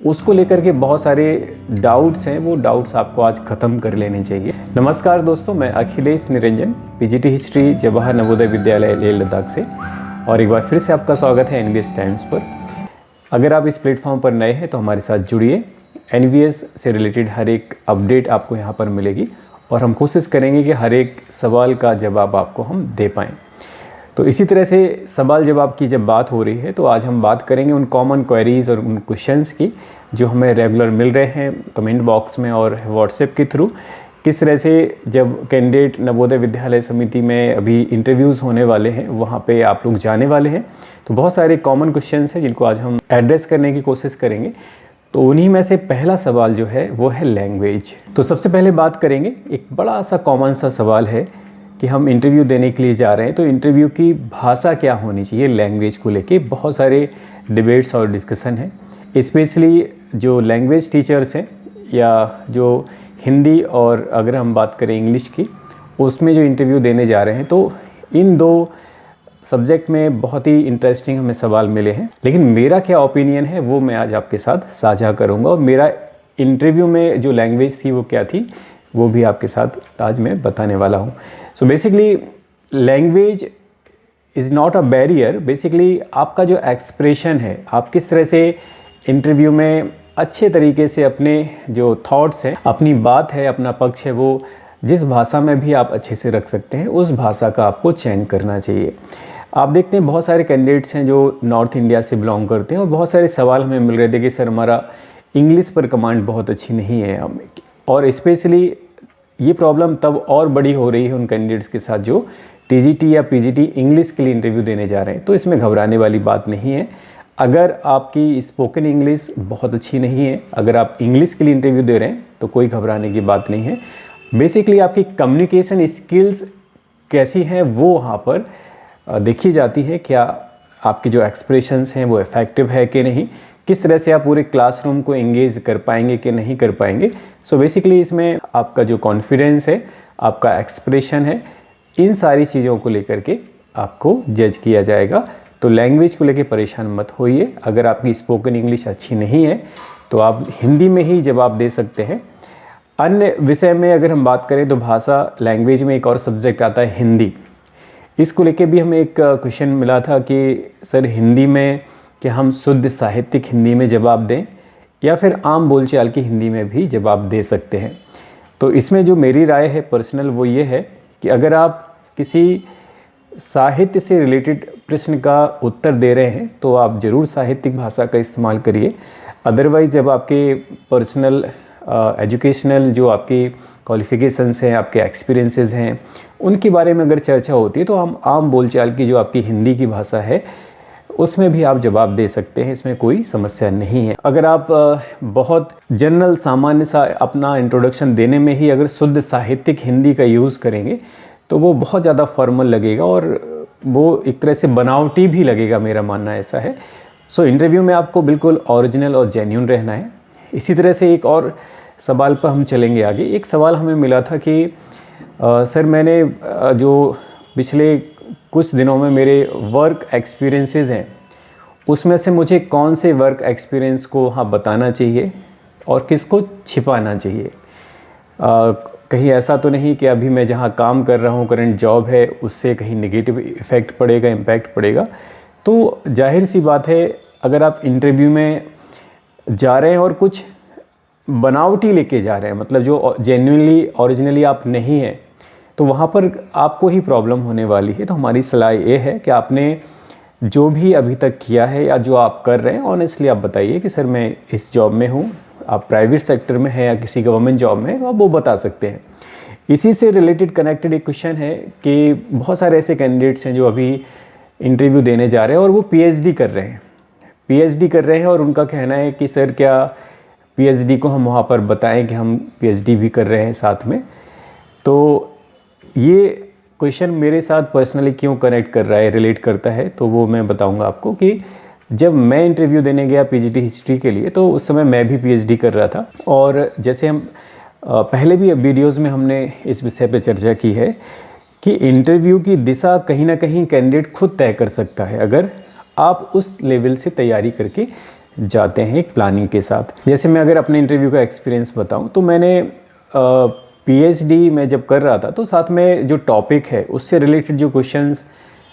उसको लेकर के बहुत सारे डाउट्स हैं, वो डाउट्स आपको आज ख़त्म कर लेने चाहिए। नमस्कार दोस्तों, मैं अखिलेश निरंजन, पीजीटी हिस्ट्री जवाहर नवोदय विद्यालय लेह लद्दाख से, और एक बार फिर से आपका स्वागत है एनवीएस टाइम्स पर। अगर आप इस प्लेटफॉर्म पर नए हैं तो हमारे साथ जुड़िए। एनवीएस से रिलेटेड हर एक अपडेट आपको यहाँ पर मिलेगी और हम कोशिश करेंगे कि हर एक सवाल का जवाब आपको हम दे पाएँ। तो इसी तरह से सवाल जवाब की जब बात हो रही है तो आज हम बात करेंगे उन कॉमन क्वेरीज़ और उन क्वेश्चंस की जो हमें रेगुलर मिल रहे हैं कमेंट बॉक्स में और व्हाट्सएप के थ्रू। किस तरह से जब कैंडिडेट नवोदय विद्यालय समिति में अभी इंटरव्यूज़ होने वाले हैं, वहाँ पे आप लोग जाने वाले हैं, तो बहुत सारे कॉमन क्वेश्चंस हैं जिनको आज हम एड्रेस करने की कोशिश करेंगे। तो उन्हीं में से पहला सवाल जो है वो है लैंग्वेज। तो सबसे पहले बात करेंगे, एक बड़ा सा कॉमन सा सवाल है कि हम इंटरव्यू देने के लिए जा रहे हैं तो इंटरव्यू की भाषा क्या होनी चाहिए। लैंग्वेज को लेके बहुत सारे डिबेट्स और डिस्कशन है, स्पेशली जो लैंग्वेज टीचर्स हैं या जो हिंदी और अगर हम बात करें इंग्लिश की, उसमें जो इंटरव्यू देने जा रहे हैं तो इन दो सब्जेक्ट में बहुत ही इंटरेस्टिंग हमें सवाल मिले हैं। लेकिन मेरा क्या ओपिनियन है वो मैं आज आपके साथ साझा करूँगा, और मेरा इंटरव्यू में जो लैंग्वेज थी वो क्या थी वो भी आपके साथ आज मैं बताने वाला हूँ। So basically language is not a barrier. Basically आपका जो एक्सप्रेशन है, आप किस तरह से इंटरव्यू में अच्छे तरीके से अपने जो थॉट्स हैं, अपनी बात है, अपना पक्ष है, वो जिस भाषा में भी आप अच्छे से रख सकते हैं उस भाषा का आपको चयन करना चाहिए। आप देखते हैं बहुत सारे कैंडिडेट्स हैं जो नॉर्थ इंडिया से बिलोंग करते हैं और बहुत सारे सवाल हमें मिल रहे थे कि सर हमारा इंग्लिश पर कमांड बहुत अच्छी नहीं है, और स्पेशली ये प्रॉब्लम तब और बड़ी हो रही है उन कैंडिडेट्स के साथ जो टीजीटी या पीजीटी इंग्लिश के लिए इंटरव्यू देने जा रहे हैं। तो इसमें घबराने वाली बात नहीं है। अगर आपकी स्पोकन इंग्लिश बहुत अच्छी नहीं है, अगर आप इंग्लिश के लिए इंटरव्यू दे रहे हैं तो कोई घबराने की बात नहीं है। बेसिकली आपकी कम्युनिकेशन स्किल्स कैसी हैं वो वहाँ पर देखी जाती है। क्या आपके जो एक्सप्रेशंस हैं वो इफ़ेक्टिव है कि नहीं, किस तरह से आप पूरे क्लासरूम को एंगेज कर पाएंगे कि नहीं कर पाएंगे। सो बेसिकली इसमें आपका जो कॉन्फिडेंस है, आपका एक्सप्रेशन है, इन सारी चीज़ों को लेकर के आपको जज किया जाएगा। तो लैंग्वेज को लेकर परेशान मत होइए। अगर आपकी स्पोकन इंग्लिश अच्छी नहीं है तो आप हिंदी में ही जवाब दे सकते हैं। अन्य विषय में अगर हम बात करें तो भाषा लैंग्वेज में एक और सब्जेक्ट आता है हिंदी। इसको लेके भी हमें एक क्वेश्चन मिला था कि सर हिंदी में कि हम शुद्ध साहित्यिक हिंदी में जवाब दें या फिर आम बोलचाल की हिंदी में भी जवाब दे सकते हैं। तो इसमें जो मेरी राय है पर्सनल वो ये है कि अगर आप किसी साहित्य से रिलेटेड प्रश्न का उत्तर दे रहे हैं तो आप ज़रूर साहित्यिक भाषा का इस्तेमाल करिए। अदरवाइज़ जब आपके पर्सनल एजुकेशनल जो आपकी क्वालिफ़िकेशंस हैं, आपके एक्सपीरियंसेस हैं, उनके बारे में अगर चर्चा होती है तो हम आम बोलचाल की जो आपकी हिंदी की भाषा है उसमें भी आप जवाब दे सकते हैं, इसमें कोई समस्या नहीं है। अगर आप बहुत जनरल सामान्य सा अपना इंट्रोडक्शन देने में ही अगर शुद्ध साहित्यिक हिंदी का यूज़ करेंगे तो वो बहुत ज़्यादा फॉर्मल लगेगा और वो एक तरह से बनावटी भी लगेगा, मेरा मानना ऐसा है। सो इंटरव्यू में आपको बिल्कुल ओरिजिनल और जेन्युइन रहना है। इसी तरह से एक और सवाल पर हम चलेंगे आगे। एक सवाल हमें मिला था कि सर मैंने जो पिछले कुछ दिनों में मेरे वर्क एक्सपीरियंसेस हैं उसमें से मुझे कौन से वर्क एक्सपीरियंस को हाँ बताना चाहिए और किसको छिपाना चाहिए। कहीं ऐसा तो नहीं कि अभी मैं जहाँ काम कर रहा हूँ, करंट जॉब है, उससे कहीं नेगेटिव इफ़ेक्ट पड़ेगा, इम्पैक्ट पड़ेगा। तो जाहिर सी बात है अगर आप इंटरव्यू में जा रहे हैं और कुछ बनावटी लेके जा रहे हैं, मतलब जो जेन्युइनली ओरिजिनली आप नहीं हैं, तो वहाँ पर आपको ही प्रॉब्लम होने वाली है। तो हमारी सलाह ये है कि आपने जो भी अभी तक किया है या जो आप कर रहे हैं ऑनेस्टली आप बताइए कि सर मैं इस जॉब में हूँ। आप प्राइवेट सेक्टर में हैं या किसी गवर्नमेंट जॉब में हैं, आप वो बता सकते हैं। इसी से रिलेटेड कनेक्टेड एक क्वेश्चन है कि बहुत सारे ऐसे कैंडिडेट्स हैं जो अभी इंटरव्यू देने जा रहे हैं और वो पीएचडी कर रहे हैं और उनका कहना है कि सर क्या पीएचडी को हम वहाँ पर बताएं कि हम पीएचडी भी कर रहे हैं साथ में। तो ये क्वेश्चन मेरे साथ पर्सनली क्यों कनेक्ट कर रहा है, रिलेट करता है, तो वो मैं बताऊंगा आपको कि जब मैं इंटरव्यू देने गया पीजीटी हिस्ट्री के लिए तो उस समय मैं भी पीएचडी कर रहा था। और जैसे हम पहले भी वीडियोज़ में हमने इस विषय पे चर्चा की है कि इंटरव्यू की दिशा कहीं ना कहीं कैंडिडेट खुद तय कर सकता है अगर आप उस लेवल से तैयारी करके जाते हैं एक प्लानिंग के साथ। जैसे मैं अगर अपने इंटरव्यू का एक्सपीरियंस बताऊं तो मैंने पीएचडी में जब कर रहा था तो साथ में जो टॉपिक है उससे रिलेटेड जो क्वेश्चंस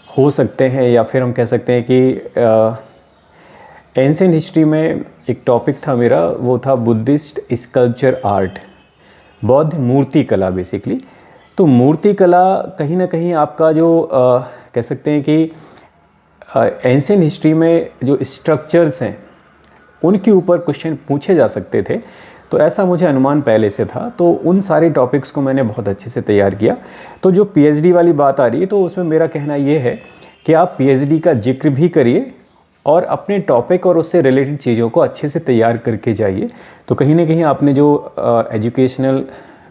हो सकते हैं, या फिर हम कह सकते हैं कि एंशिएंट हिस्ट्री में एक टॉपिक था मेरा, वो था बुद्धिस्ट स्कल्पचर आर्ट, बौद्ध मूर्ति कला बेसिकली। तो मूर्ति कला कहीं ना कहीं आपका जो कह सकते हैं कि एंशिएंट हिस्ट्री में जो स्ट्रक्चर्स हैं उनके ऊपर क्वेश्चन पूछे जा सकते थे। तो ऐसा मुझे अनुमान पहले से था, तो उन सारे टॉपिक्स को मैंने बहुत अच्छे से तैयार किया। तो जो पीएचडी वाली बात आ रही है तो उसमें मेरा कहना ये है कि आप पीएचडी का जिक्र भी करिए और अपने टॉपिक और उससे रिलेटेड चीज़ों को अच्छे से तैयार करके जाइए। तो कहीं ना कहीं आपने जो एजुकेशनल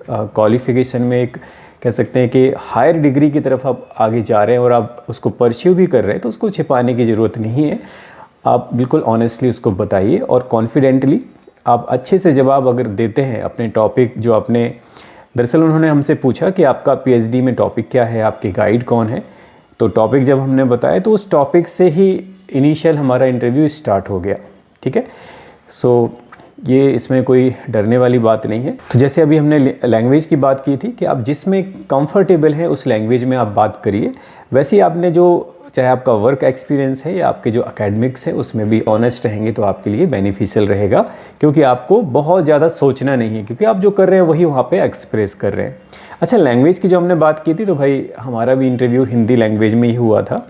क्वालिफिकेशन में एक कह सकते हैं कि हायर डिग्री की तरफ आप आगे जा रहे हैं और आप उसको परस्यू भी कर रहे हैं, तो उसको छिपाने की ज़रूरत नहीं है। आप बिल्कुल ऑनेस्टली उसको बताइए और कॉन्फिडेंटली आप अच्छे से जवाब अगर देते हैं अपने टॉपिक जो आपने, दरअसल उन्होंने हमसे पूछा कि आपका पीएचडी में टॉपिक क्या है, आपके गाइड कौन है। तो टॉपिक जब हमने बताया तो उस टॉपिक से ही इनिशियल हमारा इंटरव्यू स्टार्ट हो गया। ठीक है, सो ये इसमें कोई डरने वाली बात नहीं है। तो जैसे अभी हमने लैंग्वेज की बात की थी कि आप जिसमें कंफर्टेबल हैं उस लैंग्वेज में आप बात करिए। वैसे ही आपने जो, चाहे आपका वर्क एक्सपीरियंस है या आपके जो एकेडमिक्स है उसमें भी ऑनेस्ट रहेंगे तो आपके लिए बेनिफिशियल रहेगा, क्योंकि आपको बहुत ज़्यादा सोचना नहीं है, क्योंकि आप जो कर रहे हैं वही वहाँ पे एक्सप्रेस कर रहे हैं। अच्छा, लैंग्वेज की जो हमने बात की थी तो भाई हमारा भी इंटरव्यू हिंदी लैंग्वेज में ही हुआ था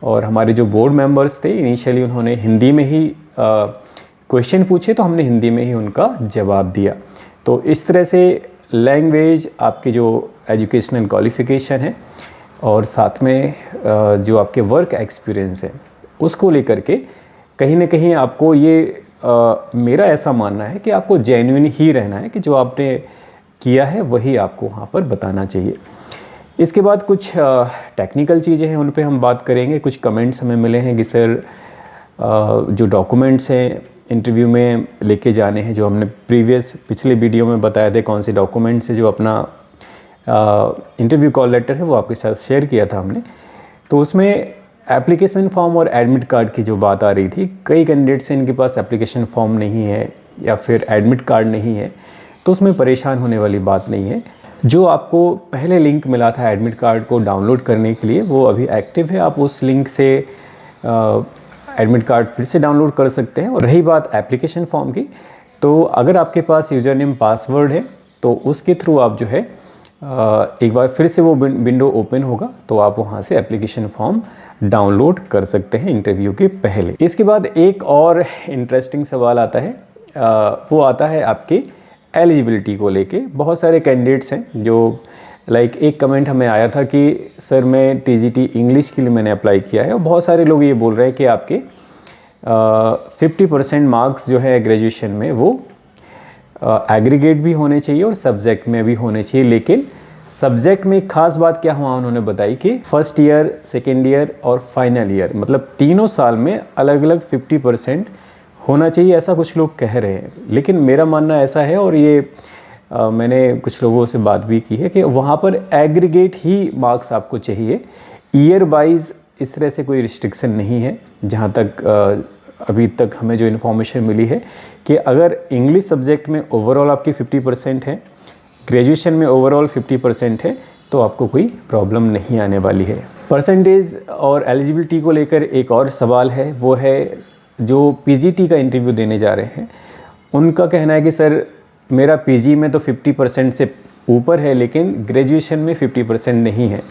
और हमारे जो बोर्ड मेंबर्स थे इनिशियली उन्होंने हिंदी में ही क्वेश्चन पूछे, तो हमने हिंदी में ही उनका जवाब दिया। तो इस तरह से लैंग्वेज, आपकी जो एजुकेशनल क्वालिफ़िकेशन है और साथ में जो आपके वर्क एक्सपीरियंस है उसको लेकर के कहीं ना कहीं आपको ये मेरा ऐसा मानना है कि आपको जेन्युइन ही रहना है कि जो आपने किया है वही आपको वहाँ पर बताना चाहिए। इसके बाद कुछ टेक्निकल चीज़ें हैं उन पे हम बात करेंगे। कुछ कमेंट्स हमें मिले हैं कि सर जो डॉक्यूमेंट्स हैं इंटरव्यू में लेके जाने हैं, जो हमने पिछले वीडियो में बताए थे कौन से डॉक्यूमेंट्स है, जो अपना इंटरव्यू कॉल लेटर है वो आपके साथ शेयर किया था हमने। तो उसमें एप्लीकेशन फॉर्म और एडमिट कार्ड की जो बात आ रही थी, कई कैंडिडेट्स हैं इनके पास एप्लीकेशन फॉर्म नहीं है या फिर एडमिट कार्ड नहीं है, तो उसमें परेशान होने वाली बात नहीं है। जो आपको पहले लिंक मिला था एडमिट कार्ड को डाउनलोड करने के लिए वो अभी एक्टिव है, आप उस लिंक से एडमिट कार्ड फिर से डाउनलोड कर सकते हैं। और रही बात एप्लीकेशन फॉर्म की, तो अगर आपके पास यूज़र नेम पासवर्ड है तो उसके थ्रू आप जो है एक बार फिर से वो विंडो ओपन होगा तो आप वहाँ से एप्लीकेशन फॉर्म डाउनलोड कर सकते हैं इंटरव्यू के पहले। इसके बाद एक और इंटरेस्टिंग सवाल आता है, वो आता है आपकी एलिजिबिलिटी को लेके। बहुत सारे कैंडिडेट्स हैं जो एक कमेंट हमें आया था कि सर मैं टीजीटी इंग्लिश के लिए मैंने अप्लाई किया है, और बहुत सारे लोग ये बोल रहे हैं कि आपके 50% मार्क्स जो है ग्रेजुएशन में वो एग्रीगेट भी होने चाहिए और सब्जेक्ट में भी होने चाहिए। लेकिन सब्जेक्ट में खास बात क्या हुआ, उन्होंने बताई कि फर्स्ट ईयर, सेकेंड ईयर और फाइनल ईयर, मतलब तीनों साल में अलग अलग 50% होना चाहिए, ऐसा कुछ लोग कह रहे हैं। लेकिन मेरा मानना ऐसा है, और ये मैंने कुछ लोगों से बात भी की है, कि वहाँ पर एग्रीगेट ही मार्क्स आपको चाहिए, ईयर वाइज इस तरह से कोई रिस्ट्रिक्शन नहीं है। जहाँ तक अभी तक हमें जो इन्फॉर्मेशन मिली है कि अगर इंग्लिश सब्जेक्ट में ओवरऑल आपकी 50% है, ग्रेजुएशन में ओवरऑल 50% है, तो आपको कोई प्रॉब्लम नहीं आने वाली है। परसेंटेज और एलिजिबिलिटी को लेकर एक और सवाल है, वो है जो पीजीटी का इंटरव्यू देने जा रहे हैं, उनका कहना है कि सर मेरा पीजी में तो 50% से ऊपर है लेकिन ग्रेजुएशन में 50% नहीं है।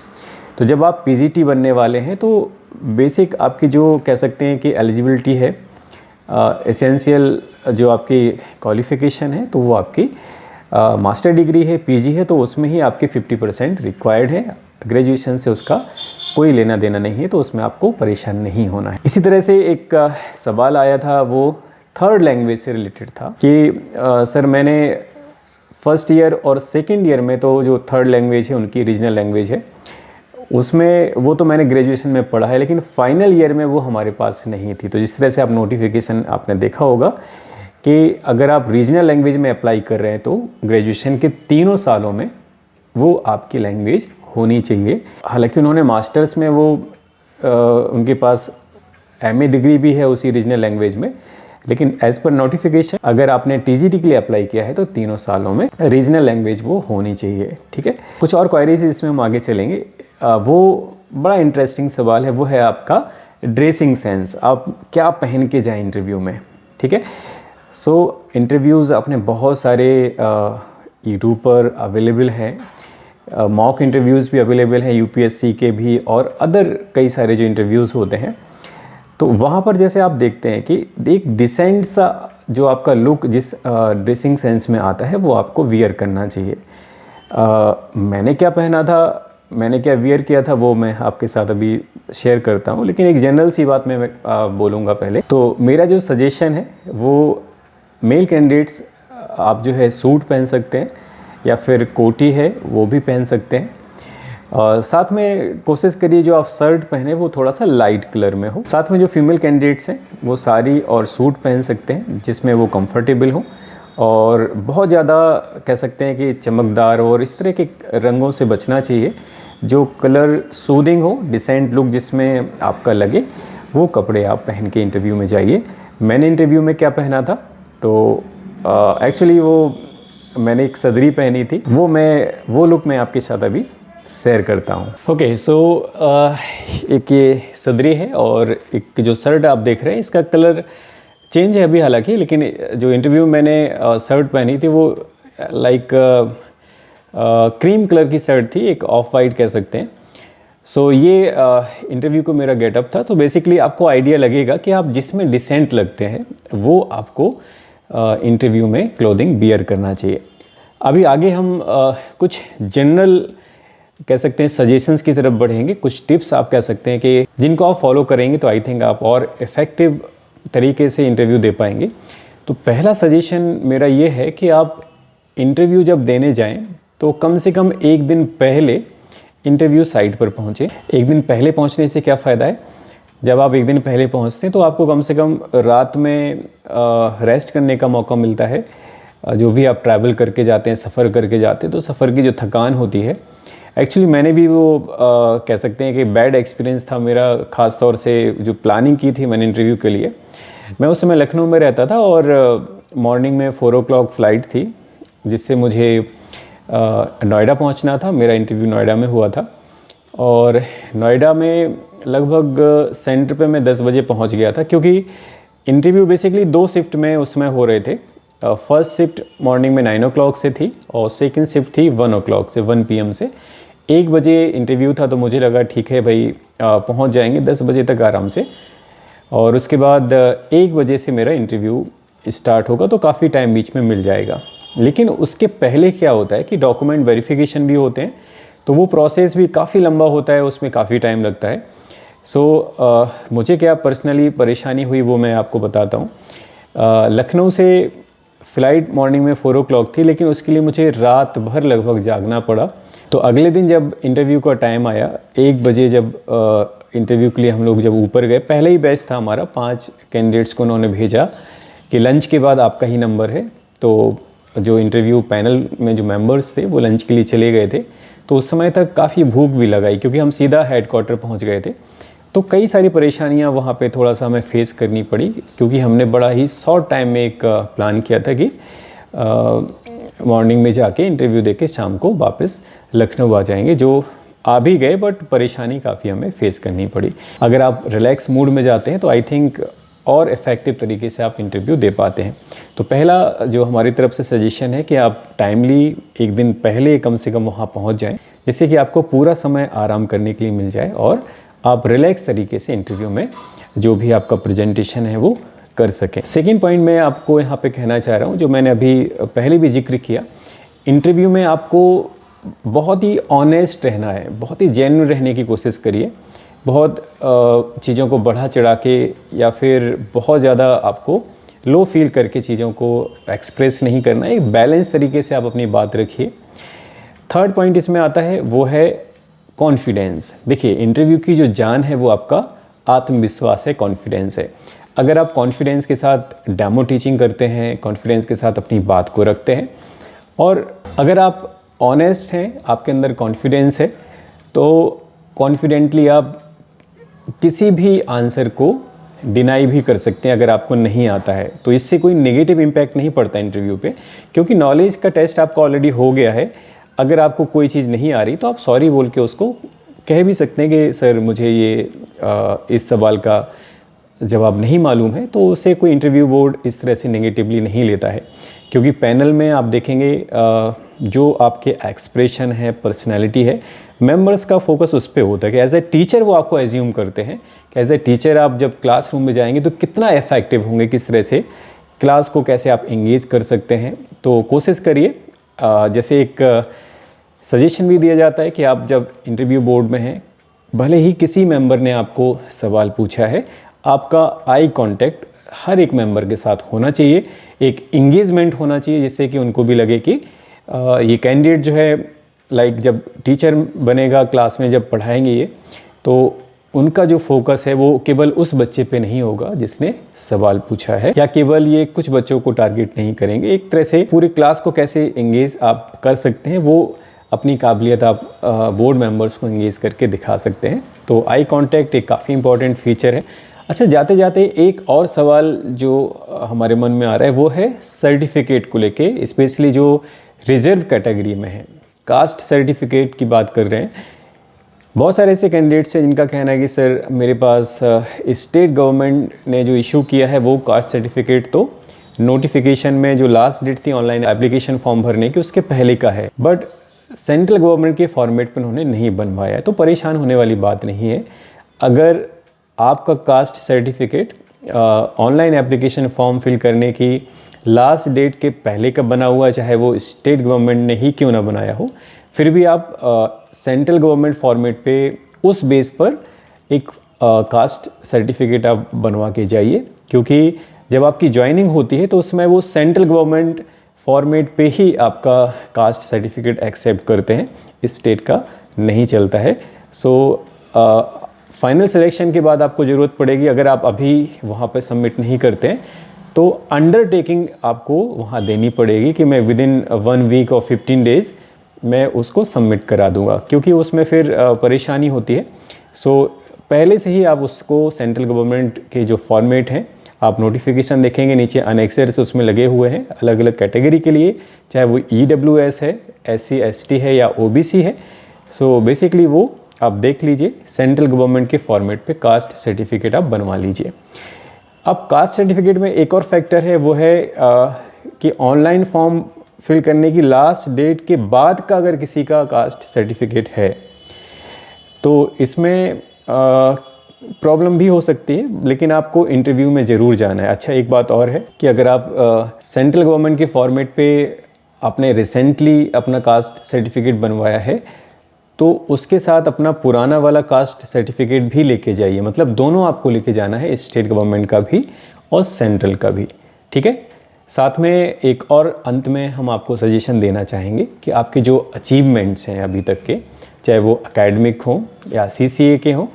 तो जब आप पीजीटी बनने वाले हैं तो बेसिक आपकी जो कह सकते हैं कि एलिजिबिलिटी है, एसेंशियल जो आपकी क्वालिफ़िकेशन है, तो वो आपकी मास्टर डिग्री है, पीजी है, तो उसमें ही आपकी 50% रिक्वायर्ड है। ग्रेजुएशन से उसका कोई लेना देना नहीं है, तो उसमें आपको परेशान नहीं होना है। इसी तरह से एक सवाल आया था, वो थर्ड लैंग्वेज से रिलेटेड था कि सर मैंने फर्स्ट ईयर और सेकेंड ईयर में तो जो थर्ड लैंग्वेज है उनकी रीजनल लैंग्वेज है, उसमें वो तो मैंने ग्रेजुएशन में पढ़ा है, लेकिन फाइनल ईयर में वो हमारे पास नहीं थी। तो जिस तरह से आप नोटिफिकेशन आपने देखा होगा कि अगर आप रीजनल लैंग्वेज में अप्लाई कर रहे हैं तो ग्रेजुएशन के तीनों सालों में वो आपकी लैंग्वेज होनी चाहिए। हालांकि उन्होंने मास्टर्स में वो उनके पास एमए डिग्री भी है उसी रीजनल लैंग्वेज में, लेकिन एज़ पर नोटिफिकेशन अगर आपने टीजीटी के लिए अप्लाई किया है तो 3 सालों में रीजनल लैंग्वेज वो होनी चाहिए, ठीक है। कुछ और क्वायरीज इसमें हम आगे चलेंगे। वो बड़ा इंटरेस्टिंग सवाल है, वो है आपका ड्रेसिंग सेंस, आप क्या पहन के जाएं इंटरव्यू में, ठीक है। सो इंटरव्यूज़ अपने बहुत सारे यूट्यूब पर अवेलेबल हैं, मॉक इंटरव्यूज़ भी अवेलेबल हैं यूपीएससी के भी, और अदर कई सारे जो इंटरव्यूज़ होते हैं। तो वहाँ पर जैसे आप देखते हैं कि एक डिसेंट सा जो आपका लुक जिस ड्रेसिंग सेंस में आता है वो आपको वियर करना चाहिए। मैंने क्या पहना था, मैंने क्या वियर किया था, वो मैं आपके साथ अभी शेयर करता हूँ, लेकिन एक जनरल सी बात मैं बोलूँगा पहले। तो मेरा जो सजेशन है वो मेल कैंडिडेट्स आप जो है सूट पहन सकते हैं या फिर कोटी है वो भी पहन सकते हैं, और साथ में कोशिश करिए जो आप शर्ट पहने वो थोड़ा सा लाइट कलर में हो। साथ में जो फीमेल कैंडिडेट्स हैं वो साड़ी और सूट पहन सकते हैं जिसमें वो कंफर्टेबल हो, और बहुत ज़्यादा कह सकते हैं कि चमकदार और इस तरह के रंगों से बचना चाहिए। जो कलर सूदिंग हो, डिसेंट लुक जिसमें आपका लगे, वो कपड़े आप पहन के इंटरव्यू में जाइए। मैंने इंटरव्यू में क्या पहना था, तो एक्चुअली वो मैंने एक सदरी पहनी थी, वो लुक मैं आपके साथ अभी शेयर करता हूँ। ओके, सो एक ये सदरी है और एक जो शर्ट आप देख रहे हैं इसका कलर चेंज है अभी हालांकि, लेकिन जो इंटरव्यू मैंने शर्ट पहनी थी वो लाइक क्रीम कलर की शर्ट थी, एक ऑफ वाइट कह सकते हैं। सो ये इंटरव्यू को मेरा गेटअप था। तो बेसिकली आपको आइडिया लगेगा कि आप जिसमें डिसेंट लगते हैं वो आपको इंटरव्यू में क्लोथिंग बियर करना चाहिए। अभी आगे हम कुछ जनरल कह सकते हैं सजेशंस की तरफ बढ़ेंगे, कुछ टिप्स आप कह सकते हैं कि जिनको आप फॉलो करेंगे तो आई थिंक आप और इफ़ेक्टिव तरीके से इंटरव्यू दे पाएंगे। तो पहला सजेशन मेरा ये है कि आप इंटरव्यू जब देने जाएं तो कम से कम एक दिन पहले इंटरव्यू साइट पर पहुँचें। एक दिन पहले पहुँचने से क्या फ़ायदा है, जब आप एक दिन पहले पहुँचते हैं तो आपको कम से कम रात में रेस्ट करने का मौका मिलता है। जो भी आप ट्रैवल करके जाते हैं, सफ़र करके जाते हैं, तो सफ़र की जो थकान होती है, एक्चुअली मैंने भी वो कह सकते हैं कि बैड एक्सपीरियंस था मेरा, ख़ास तौर से जो प्लानिंग की थी मैंने इंटरव्यू के लिए। मैं उस समय लखनऊ में रहता था और मॉर्निंग में 4 o'clock फ़्लाइट थी जिससे मुझे नोएडा पहुंचना था। मेरा इंटरव्यू नोएडा में हुआ था और नोएडा में लगभग सेंटर पे मैं 10 बजे पहुंच गया था, क्योंकि इंटरव्यू बेसिकली 2 शिफ्ट में उसमें हो रहे थे। फर्स्ट शिफ्ट मॉर्निंग में 9 o'clock से थी और सेकंड शिफ्ट थी 1 o'clock से, 1 PM से 1 बजे इंटरव्यू था। तो मुझे लगा ठीक है भाई पहुंच जाएंगे 10 बजे तक आराम से, और उसके बाद 1 बजे से मेरा इंटरव्यू स्टार्ट होगा, तो काफ़ी टाइम बीच में मिल जाएगा। लेकिन उसके पहले क्या होता है कि डॉक्यूमेंट वेरिफिकेशन भी होते हैं, तो वो प्रोसेस भी काफ़ी लंबा होता है, उसमें काफ़ी टाइम लगता है। सो मुझे क्या पर्सनली परेशानी हुई वो मैं आपको बताता हूँ। लखनऊ से फ़्लाइट मॉर्निंग में 4 o'clock थी, लेकिन उसके लिए मुझे रात भर लगभग जागना पड़ा। तो अगले दिन जब इंटरव्यू का टाइम आया 1 बजे, जब इंटरव्यू के लिए हम लोग जब ऊपर गए, पहले ही बैच था हमारा, 5 कैंडिडेट्स को उन्होंने भेजा कि लंच के बाद आपका ही नंबर है। तो जो इंटरव्यू पैनल में जो मेंबर्स थे वो लंच के लिए चले गए थे। तो उस समय तक काफ़ी भूख भी लगाई, क्योंकि हम सीधा हेडक्वार्टर पहुंच गए थे। तो कई सारी परेशानियां वहां पे थोड़ा सा हमें फेस करनी पड़ी, क्योंकि हमने बड़ा ही शॉर्ट टाइम में एक प्लान किया था कि मॉर्निंग में जाके इंटरव्यू देके शाम को वापस लखनऊ आ जाएंगे। जो आ भी गए, बट परेशानी काफ़ी हमें फेस करनी पड़ी। अगर आप रिलैक्स मूड में जाते हैं तो आई थिंक और इफ़ेक्टिव तरीके से आप इंटरव्यू दे पाते हैं। तो पहला जो हमारी तरफ से सजेशन है कि आप टाइमली एक दिन पहले कम से कम वहाँ पहुँच जाएं, जिससे कि आपको पूरा समय आराम करने के लिए मिल जाए और आप रिलैक्स तरीके से इंटरव्यू में जो भी आपका प्रेजेंटेशन है वो कर सकें। सेकेंड पॉइंट मैं आपको यहाँ पे कहना चाह रहा हूँ, जो मैंने अभी पहले भी जिक्र किया, इंटरव्यू में आपको बहुत ही ऑनेस्ट रहना है, बहुत ही जेन्युइन रहने की कोशिश करिए। बहुत चीज़ों को बढ़ा चढ़ा के या फिर बहुत ज़्यादा आपको लो फील करके चीज़ों को एक्सप्रेस नहीं करना है। एक बैलेंस तरीके से आप अपनी बात रखिए। थर्ड पॉइंट इसमें आता है वो है कॉन्फिडेंस। देखिए, इंटरव्यू की जो जान है वो आपका आत्मविश्वास है, कॉन्फिडेंस है। अगर आप कॉन्फिडेंस के साथ डेमो टीचिंग करते हैं, कॉन्फिडेंस के साथ अपनी बात को रखते हैं, और अगर आप ऑनेस्ट हैं, आपके अंदर कॉन्फिडेंस है, तो कॉन्फिडेंटली आप किसी भी आंसर को डिनाई भी कर सकते हैं अगर आपको नहीं आता है। तो इससे कोई नेगेटिव इम्पैक्ट नहीं पड़ता इंटरव्यू पे, क्योंकि नॉलेज का टेस्ट आपका ऑलरेडी हो गया है। अगर आपको कोई चीज़ नहीं आ रही तो आप सॉरी बोल के उसको कह भी सकते हैं कि सर मुझे ये इस सवाल का जवाब नहीं मालूम है। तो उसे कोई इंटरव्यू बोर्ड इस तरह से नेगेटिवली नहीं लेता है, क्योंकि पैनल में आप देखेंगे जो आपके एक्सप्रेशन है, पर्सनैलिटी है, मेंबर्स का फोकस उस पर होता है कि एज ए टीचर वो आपको एज्यूम करते हैं कि एज ए टीचर आप जब क्लासरूम में जाएंगे तो कितना इफेक्टिव होंगे, किस तरह से क्लास को कैसे आप इंगेज कर सकते हैं। तो कोशिश करिए। जैसे एक सजेशन भी दिया जाता है कि आप जब इंटरव्यू बोर्ड में हैं, भले ही किसी मेंबर ने आपको सवाल पूछा है, आपका आई कांटेक्ट हर एक मेंबर के साथ होना चाहिए, एक इंगेजमेंट होना चाहिए, जिससे कि उनको भी लगे कि ये कैंडिडेट जो है लाइक जब टीचर बनेगा क्लास में जब पढ़ाएंगे ये, तो उनका जो फोकस है वो केवल उस बच्चे पे नहीं होगा जिसने सवाल पूछा है, या केवल ये कुछ बच्चों को टारगेट नहीं करेंगे। एक तरह से पूरी क्लास को कैसे इंगेज आप कर सकते हैं, वो अपनी काबिलियत आप बोर्ड मेंबर्स को इंगेज करके दिखा सकते हैं। तो आई कांटेक्ट एक काफ़ी इंपॉर्टेंट फीचर है। अच्छा, जाते जाते एक और सवाल जो हमारे मन में आ रहा है वो है सर्टिफिकेट को लेके, स्पेशली जो रिजर्व कैटेगरी में है, कास्ट सर्टिफिकेट की बात कर रहे हैं। बहुत सारे ऐसे कैंडिडेट्स हैं जिनका कहना है कि सर मेरे पास स्टेट गवर्नमेंट ने जो इशू किया है वो कास्ट सर्टिफिकेट तो नोटिफिकेशन में जो लास्ट डेट थी ऑनलाइन एप्लीकेशन फॉर्म भरने की उसके पहले का है, बट सेंट्रल गवर्नमेंट के फॉर्मेट पर उन्होंने नहीं बनवाया है। तो परेशान होने वाली बात नहीं है। अगर आपका caste certificate online application form fill करने की लास्ट डेट के पहले का बना हुआ है, चाहे वो स्टेट गवर्नमेंट ने ही क्यों ना बनाया हो, फिर भी आप सेंट्रल गवर्नमेंट फॉर्मेट पे उस बेस पर एक कास्ट सर्टिफिकेट आप बनवा के जाइए, क्योंकि जब आपकी ज्वाइनिंग होती है तो उसमें वो सेंट्रल गवर्नमेंट फॉर्मेट पे ही आपका कास्ट सर्टिफिकेट एक्सेप्ट करते हैं, इस स्टेट का नहीं चलता है। सो फाइनल सिलेक्शन के बाद आपको ज़रूरत पड़ेगी, अगर आप अभी वहाँ पर सबमिट नहीं करते हैं तो अंडरटेकिंग आपको वहाँ देनी पड़ेगी कि मैं विद इन 1 वीक और 15 डेज़ मैं उसको सबमिट करा दूंगा, क्योंकि उसमें फिर परेशानी होती है। सो पहले से ही आप उसको सेंट्रल गवर्नमेंट के जो फॉर्मेट हैं, आप नोटिफिकेशन देखेंगे नीचे अनेक्सर्स उसमें लगे हुए हैं अलग अलग कैटेगरी के लिए, चाहे वो EWS है, SC ST है या OBC है। सो बेसिकली वो आप देख लीजिए, सेंट्रल गवर्नमेंट के फॉर्मेट पे कास्ट सर्टिफिकेट आप बनवा लीजिए। अब कास्ट सर्टिफिकेट में एक और फैक्टर है, वो है कि ऑनलाइन फॉर्म फिल करने की लास्ट डेट के बाद का अगर किसी का कास्ट सर्टिफिकेट है तो इसमें प्रॉब्लम भी हो सकती है, लेकिन आपको इंटरव्यू में ज़रूर जाना है। अच्छा, एक बात और है कि अगर आप सेंट्रल गवर्नमेंट के फॉर्मेट पे आपने रिसेंटली अपना कास्ट सर्टिफिकेट बनवाया है तो उसके साथ अपना पुराना वाला कास्ट सर्टिफिकेट भी लेके जाइए, मतलब दोनों आपको लेके जाना है, स्टेट गवर्नमेंट का भी और सेंट्रल का भी, ठीक है। साथ में एक और अंत में हम आपको सजेशन देना चाहेंगे कि आपके जो अचीवमेंट्स हैं अभी तक के, चाहे वो एकेडमिक हों या CCA के हों,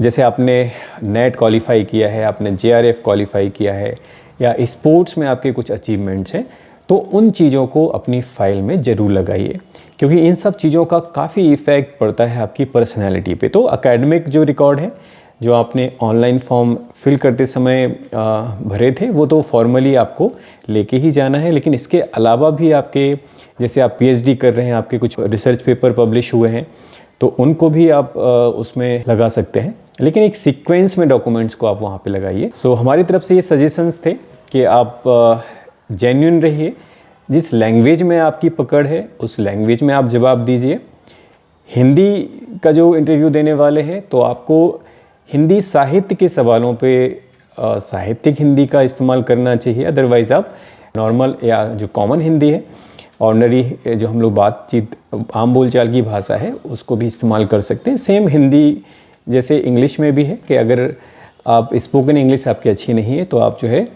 जैसे आपने नेट क्वालिफाई किया है, आपने JRF क्वालिफाई किया है, या स्पोर्ट्स में आपके कुछ अचीवमेंट्स हैं, तो उन चीज़ों को अपनी फाइल में ज़रूर लगाइए, क्योंकि इन सब चीज़ों का काफ़ी इफ़ेक्ट पड़ता है आपकी पर्सनैलिटी पे। तो एकेडमिक जो रिकॉर्ड है, जो आपने ऑनलाइन फॉर्म फिल करते समय भरे थे, वो तो फॉर्मली आपको लेके ही जाना है, लेकिन इसके अलावा भी आपके, जैसे आप PhD कर रहे हैं, आपके कुछ रिसर्च पेपर पब्लिश हुए हैं, तो उनको भी आप उसमें लगा सकते हैं, लेकिन एक सीक्वेंस में डॉक्यूमेंट्स को आप वहाँ पे लगाइए। सो हमारी तरफ से ये सजेशंस थे कि आप जेन्युइन रहिए, जिस लैंग्वेज में आपकी पकड़ है उस लैंग्वेज में आप जवाब दीजिए। हिंदी का जो इंटरव्यू देने वाले हैं तो आपको हिंदी साहित्य के सवालों पे साहित्यिक हिंदी का इस्तेमाल करना चाहिए, अदरवाइज़ आप नॉर्मल या जो कॉमन हिंदी है, ऑर्डनरी जो हम लोग बातचीत आम बोलचाल की भाषा है, उसको भी इस्तेमाल कर सकते हैं। सेम हिंदी जैसे इंग्लिश में भी है कि अगर आप स्पोकन इंग्लिश आपकी अच्छी नहीं है तो आप जो है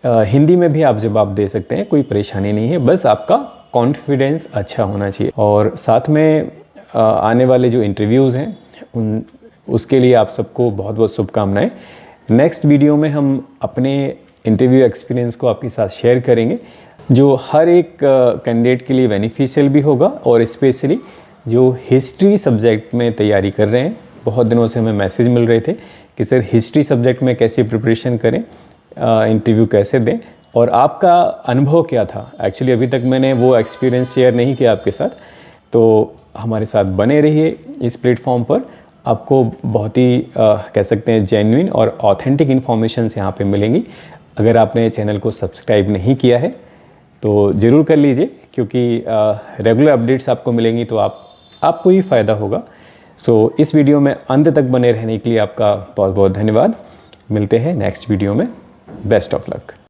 हिंदी में भी आप जवाब दे सकते हैं, कोई परेशानी नहीं है, बस आपका कॉन्फिडेंस अच्छा होना चाहिए। और साथ में आने वाले जो इंटरव्यूज़ हैं उसके लिए आप सबको बहुत बहुत शुभकामनाएं। नेक्स्ट वीडियो में हम अपने इंटरव्यू एक्सपीरियंस को आपके साथ शेयर करेंगे, जो हर एक कैंडिडेट के लिए बेनिफिशियल भी होगा, और स्पेशली जो हिस्ट्री सब्जेक्ट में तैयारी कर रहे हैं, बहुत दिनों से हमें मैसेज मिल रहे थे कि सर हिस्ट्री सब्जेक्ट में कैसे प्रिपरेशन करें, इंटरव्यू कैसे दें और आपका अनुभव क्या था। एक्चुअली अभी तक मैंने वो एक्सपीरियंस शेयर नहीं किया आपके साथ, तो हमारे साथ बने रहिए इस प्लेटफॉर्म पर। आपको बहुत ही कह सकते हैं जेन्युइन और ऑथेंटिक इन्फॉर्मेशंस यहाँ पे मिलेंगी। अगर आपने चैनल को सब्सक्राइब नहीं किया है तो ज़रूर कर लीजिए, क्योंकि रेगुलर अपडेट्स आपको मिलेंगी तो आपको ही फ़ायदा होगा। सो इस वीडियो में अंत तक बने रहने के लिए आपका बहुत बहुत धन्यवाद। मिलते हैं नेक्स्ट वीडियो में। Best of luck.